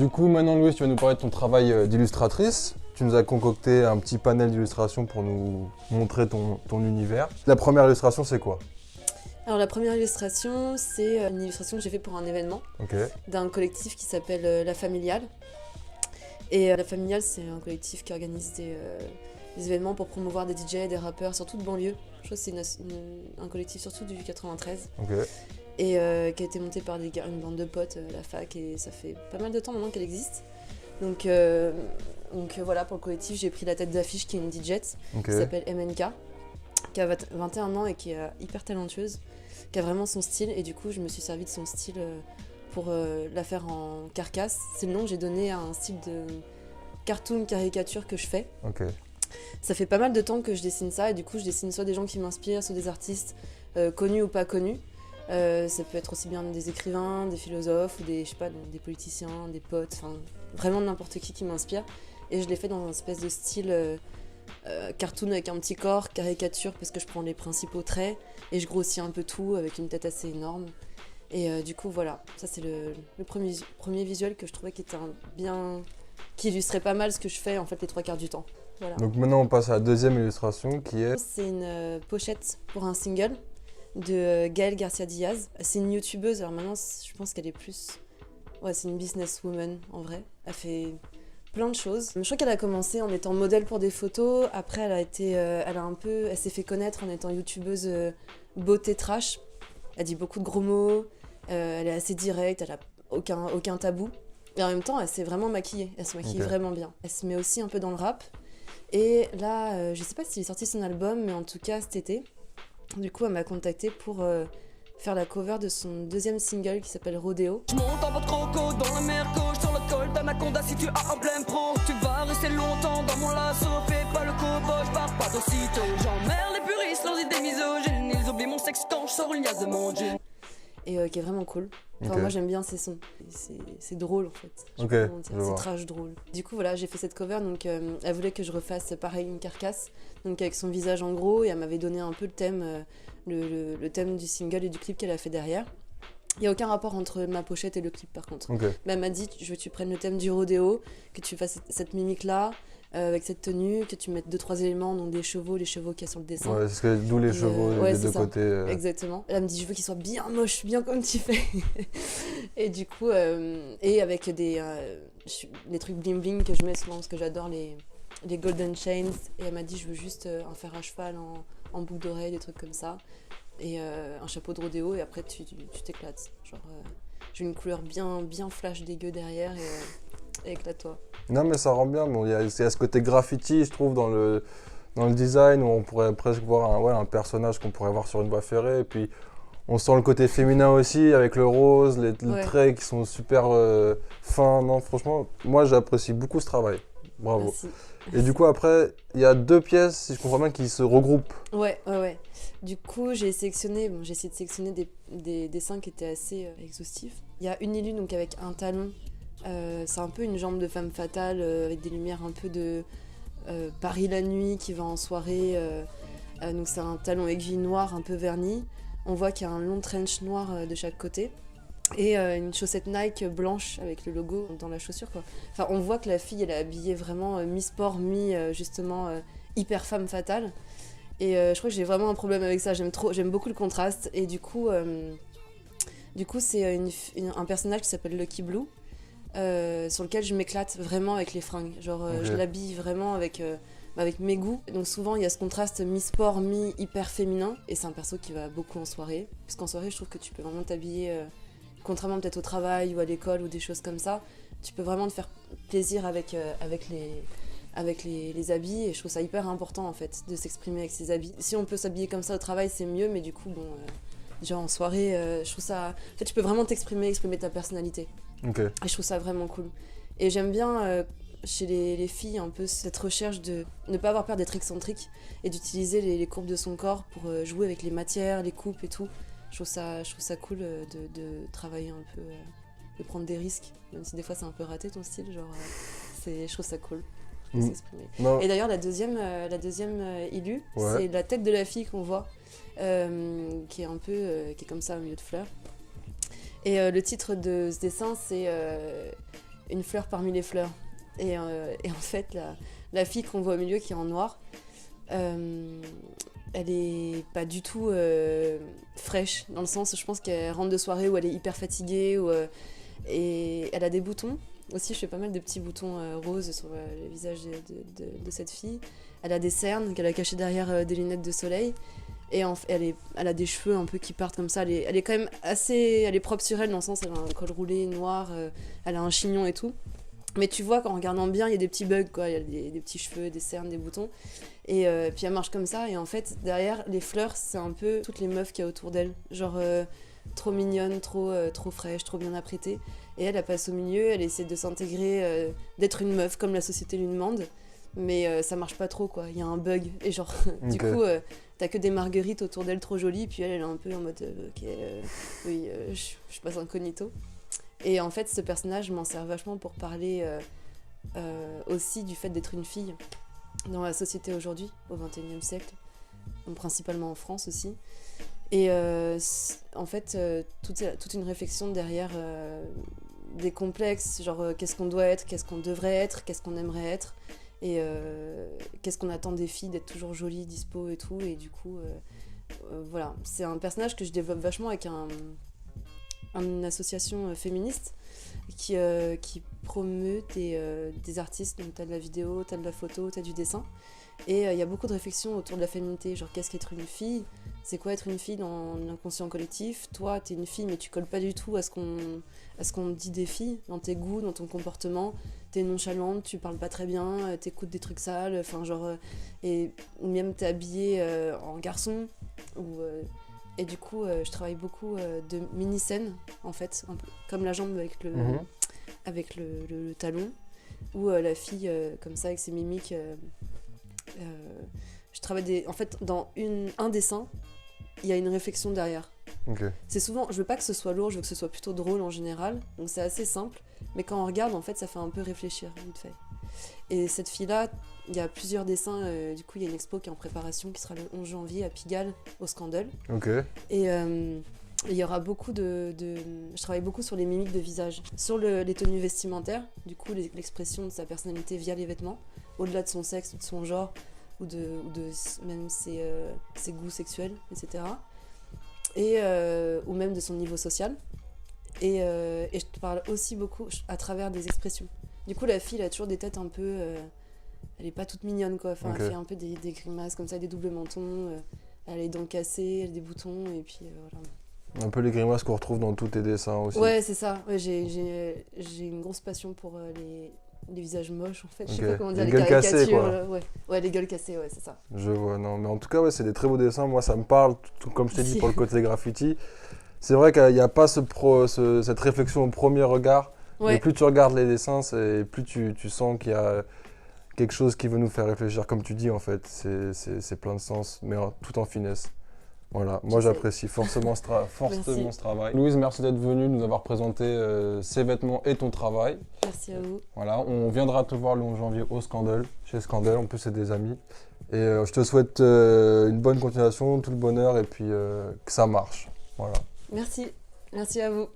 Du coup, maintenant, Louise, tu vas nous parler de ton travail d'illustratrice. Tu nous as concocté un petit panel d'illustrations pour nous montrer ton univers. La première illustration, c'est quoi? Alors la première illustration, c'est une illustration que j'ai faite pour un événement d'un collectif qui s'appelle La Familiale. Et La Familiale, c'est un collectif qui organise des événements pour promouvoir des DJ, des rappeurs, surtout de banlieue. Je crois que c'est un collectif surtout du 93. Et qui a été monté par une bande de potes à la fac, et ça fait pas mal de temps maintenant qu'elle existe. Donc voilà, pour le collectif, j'ai pris la tête d'affiche qui est une DJ qui s'appelle MNK, qui a 21 ans et qui est hyper talentueuse, qui a vraiment son style, et du coup je me suis servi de son style pour la faire en carcasse. C'est le nom que j'ai donné à un style de cartoon caricature que je fais. Ça fait pas mal de temps que je dessine ça, et du coup je dessine soit des gens qui m'inspirent, soit des artistes connus ou pas connus. Ça peut être aussi bien des écrivains, des philosophes, ou des politiciens, des potes, enfin vraiment n'importe qui m'inspire. Et je l'ai fait dans un espèce de style cartoon avec un petit corps, caricature, parce que je prends les principaux traits et je grossis un peu tout avec une tête assez énorme. Et du coup voilà, ça c'est le premier visuel que je trouvais qui illustrait pas mal ce que je fais en fait les 3/4 du temps. Voilà. Donc maintenant on passe à la deuxième illustration qui est... C'est une pochette pour un single de Gaëlle Garcia Diaz. C'est une youtubeuse, alors maintenant je pense qu'elle est plus... Ouais, c'est une businesswoman en vrai. Elle fait plein de choses. Je crois qu'elle a commencé en étant modèle pour des photos. Après elle s'est fait connaître en étant youtubeuse beauté trash. Elle dit beaucoup de gros mots, elle est assez directe, elle a aucun tabou. Et en même temps elle s'est vraiment maquillée, elle se maquille vraiment bien. Elle se met aussi un peu dans le rap. Et là, je sais pas s'il est sorti son album, mais en tout cas cet été, du coup, elle m'a contactée pour faire la cover de son deuxième single qui s'appelle Rodeo. Je monte en votre croco dans la mer gauche sur le col d'Anaconda si tu as un plein pro. Tu vas rester longtemps dans mon lasso, fais pas le cow-boy, je pars pas d'aussitôt. J'emmerde les puristes, leurs idées misogynes, ils oublient mon sexe quand je sors une liasse de mon jean. Et qui est vraiment cool. Enfin, moi j'aime bien ses sons, c'est drôle en fait. C'est trash drôle. Du coup voilà, j'ai fait cette cover, donc elle voulait que je refasse pareil une carcasse, donc avec son visage en gros, et elle m'avait donné un peu le thème, le thème du single et du clip qu'elle a fait derrière. Il n'y a aucun rapport entre ma pochette et le clip par contre. Mais elle m'a dit, je veux que tu prennes le thème du rodéo, que tu fasses cette mimique là, avec cette tenue, que tu mettes 2-3 éléments, donc les chevaux qu'il y a sur le dessin. Ouais, c'est d'où les chevaux des deux côtés. Exactement. Elle me dit, je veux qu'il soit bien moche, bien comme tu fais. Et du coup, et avec des trucs bling bling que je mets souvent parce que j'adore les golden chains. Et elle m'a dit, je veux juste un fer à cheval en boucle d'oreille, des trucs comme ça. Et un chapeau de rodéo, et après tu t'éclates. Genre, j'ai une couleur bien flash dégueu derrière, et éclate-toi. Non mais ça rend bien, bon, il y a ce côté graffiti je trouve dans le design, où on pourrait presque voir un personnage qu'on pourrait voir sur une voie ferrée, et puis on sent le côté féminin aussi avec le rose, les traits qui sont super fins. Non franchement, moi j'apprécie beaucoup ce travail, bravo. Merci. Et du coup après, il y a 2 pièces, si je comprends bien, qui se regroupent. Ouais. Du coup j'ai essayé de sélectionner des dessins qui étaient assez exhaustifs. Il y a une illu donc avec un talon. C'est un peu une jambe de femme fatale avec des lumières un peu de Paris la nuit qui va en soirée. Donc c'est un talon aiguille noir un peu verni. On voit qu'il y a un long trench noir de chaque côté. Et une chaussette Nike blanche avec le logo dans la chaussure, quoi. Enfin, on voit que la fille elle est habillée vraiment mi-sport, justement hyper femme fatale. Et je crois que j'ai vraiment un problème avec ça. J'aime beaucoup le contraste. Et du coup c'est un personnage qui s'appelle Lucky Blue. Sur lequel je m'éclate vraiment avec les fringues. Genre, je l'habille vraiment avec mes goûts. Donc souvent, il y a ce contraste mi-sport, mi-hyper féminin. Et c'est un perso qui va beaucoup en soirée. Parce qu'en soirée, je trouve que tu peux vraiment t'habiller, contrairement peut-être au travail ou à l'école ou des choses comme ça, tu peux vraiment te faire plaisir avec les habits. Et je trouve ça hyper important, en fait, de s'exprimer avec ses habits. Si on peut s'habiller comme ça au travail, c'est mieux. Mais du coup, bon, genre en soirée, je trouve ça... En fait, tu peux vraiment exprimer ta personnalité. Et je trouve ça vraiment cool. Et j'aime bien chez les filles un peu cette recherche de ne pas avoir peur d'être excentrique et d'utiliser les courbes de son corps pour jouer avec les matières, les coupes et tout. Je trouve ça cool de travailler un peu, de prendre des risques, même si des fois c'est un peu raté ton style, genre je trouve ça cool de s'exprimer. Et d'ailleurs la deuxième illu, c'est la tête de la fille qu'on voit, qui est comme ça au milieu de fleurs. Et le titre de ce dessin, c'est une fleur parmi les fleurs. Et en fait, la fille qu'on voit au milieu, qui est en noir, elle est pas du tout fraîche, dans le sens où je pense qu'elle rentre de soirée où elle est hyper fatiguée, et elle a des boutons. Aussi, je fais pas mal de petits boutons roses sur le visage de cette fille. Elle a des cernes qu'elle a cachées derrière des lunettes de soleil. Et elle a des cheveux un peu qui partent comme ça. Elle est quand même assez... Elle est propre sur elle, dans le sens, elle a un col roulé noir, elle a un chignon et tout. Mais tu vois qu'en regardant bien, il y a des petits bugs, quoi. Il y a des petits cheveux, des cernes, des boutons. Et puis elle marche comme ça. Et en fait, derrière, les fleurs, c'est un peu toutes les meufs qu'il y a autour d'elle. Genre trop mignonne, trop fraîche, trop bien apprêtée. Et elle passe au milieu, elle essaie de s'intégrer, d'être une meuf comme la société lui demande. Mais ça marche pas trop, quoi. Il y a un bug. Et genre, du coup, t'as que des marguerites autour d'elle trop jolies. Puis elle est un peu en mode, ok, oui, je passe incognito. Et en fait, ce personnage m'en sert vachement pour parler aussi du fait d'être une fille dans la société aujourd'hui, au XXIe siècle, donc principalement en France aussi. Et en fait, toute une réflexion derrière des complexes, genre qu'est-ce qu'on doit être, qu'est-ce qu'on devrait être, qu'est-ce qu'on aimerait être, et qu'est-ce qu'on attend des filles, d'être toujours jolies, dispo et tout. Et du coup, voilà, c'est un personnage que je développe vachement avec une association féministe qui promeut des artistes. Donc t'as de la vidéo, t'as de la photo, t'as du dessin. Et il y a beaucoup de réflexions autour de la féminité, genre qu'est-ce qu'être une fille, c'est quoi être une fille dans l'inconscient collectif. Toi, t'es une fille, mais tu colles pas du tout à ce qu'on dit des filles, dans tes goûts, dans ton comportement. T'es nonchalante, tu parles pas très bien, t'écoutes des trucs sales, enfin genre... et même t'es habillée en garçon, et du coup, je travaille beaucoup de mini-scènes, en fait, un peu comme la jambe avec le talon, où la fille, comme ça, avec ses mimiques... je travaille en fait, dans un dessin, il y a une réflexion derrière. Okay. C'est souvent, je veux pas que ce soit lourd, je veux que ce soit plutôt drôle en général, donc c'est assez simple, mais quand on regarde, en fait, ça fait un peu réfléchir, vite fait. Et cette fille-là, il y a plusieurs dessins, du coup, il y a une expo qui est en préparation, qui sera le 11 janvier à Pigalle, au Scandale. Okay. Et il y aura beaucoup je travaille beaucoup sur les mimiques de visage, sur les tenues vestimentaires, du coup, l'expression de sa personnalité via les vêtements, au-delà de son sexe, de son genre, ou de même ses goûts sexuels, etc. Ou même de son niveau social. Et je te parle aussi beaucoup à travers des expressions. Du coup, la fille, elle a toujours des têtes un peu... elle est pas toute mignonne, quoi. Enfin, elle fait un peu des grimaces comme ça, des doubles mentons. Elle a les dents cassées, elle a des boutons, et puis voilà. Un peu les grimaces qu'on retrouve dans tous tes dessins aussi. Ouais, c'est ça. Ouais, j'ai une grosse passion pour les visages moches, en fait. Je sais pas comment dire, les les gueules caricatures. cassées, quoi. Ouais, les gueules cassées, ouais, c'est ça. Je vois, non, mais en tout cas, ouais, c'est des très beaux dessins. Moi, ça me parle, tout comme je t'ai dit, pour le côté graffiti. C'est vrai qu'il n'y a pas cette réflexion au premier regard. Ouais. Mais plus tu regardes les dessins, plus tu sens qu'il y a quelque chose qui veut nous faire réfléchir, comme tu dis, en fait. C'est plein de sens, mais tout en finesse. Voilà, moi j'apprécie fortement ce travail. Louise, merci d'être venue nous avoir présenté ces vêtements et ton travail. Merci à vous. Voilà, on viendra te voir le 11 janvier au Scandale, chez Scandale, en plus c'est des amis. Et je te souhaite une bonne continuation, tout le bonheur et puis que ça marche. Voilà. Merci à vous.